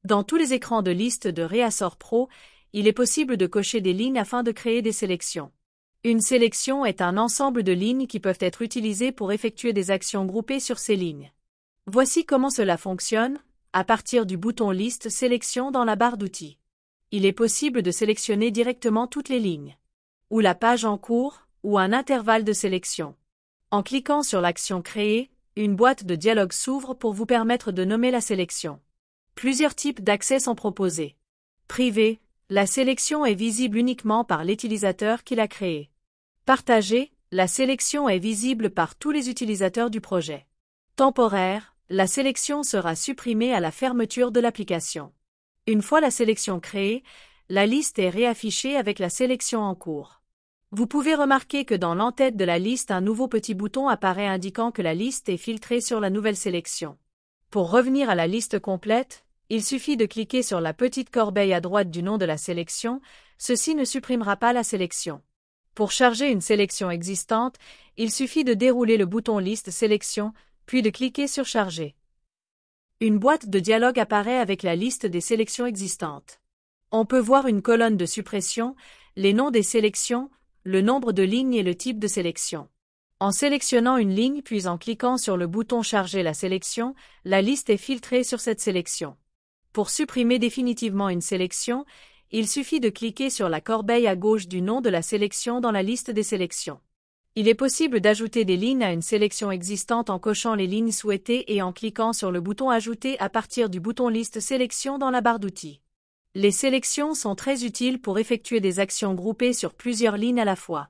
Dans tous les écrans de liste de Reasor Pro, il est possible de cocher des lignes afin de créer des sélections. Une sélection est un ensemble de lignes qui peuvent être utilisées pour effectuer des actions groupées sur ces lignes. Voici comment cela fonctionne, à partir du bouton Liste Sélection dans la barre d'outils. Il est possible de sélectionner directement toutes les lignes, ou la page en cours, ou un intervalle de sélection. En cliquant sur l'action Créer, une boîte de dialogue s'ouvre pour vous permettre de nommer la sélection. Plusieurs types d'accès sont proposés. Privé, la sélection est visible uniquement par l'utilisateur qui l'a créée. Partagé, la sélection est visible par tous les utilisateurs du projet. Temporaire, la sélection sera supprimée à la fermeture de l'application. Une fois la sélection créée, la liste est réaffichée avec la sélection en cours. Vous pouvez remarquer que dans l'entête de la liste, un nouveau petit bouton apparaît indiquant que la liste est filtrée sur la nouvelle sélection. Pour revenir à la liste complète, il suffit de cliquer sur la petite corbeille à droite du nom de la sélection, ceci ne supprimera pas la sélection. Pour charger une sélection existante, il suffit de dérouler le bouton Liste Sélection, puis de cliquer sur Charger. Une boîte de dialogue apparaît avec la liste des sélections existantes. On peut voir une colonne de suppression, les noms des sélections, le nombre de lignes et le type de sélection. En sélectionnant une ligne puis en cliquant sur le bouton Charger la sélection, la liste est filtrée sur cette sélection. Pour supprimer définitivement une sélection, il suffit de cliquer sur la corbeille à gauche du nom de la sélection dans la liste des sélections. Il est possible d'ajouter des lignes à une sélection existante en cochant les lignes souhaitées et en cliquant sur le bouton Ajouter à partir du bouton Liste Sélection dans la barre d'outils. Les sélections sont très utiles pour effectuer des actions groupées sur plusieurs lignes à la fois.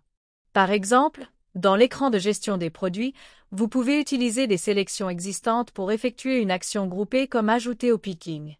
Par exemple, dans l'écran de gestion des produits, vous pouvez utiliser des sélections existantes pour effectuer une action groupée comme ajouter au picking.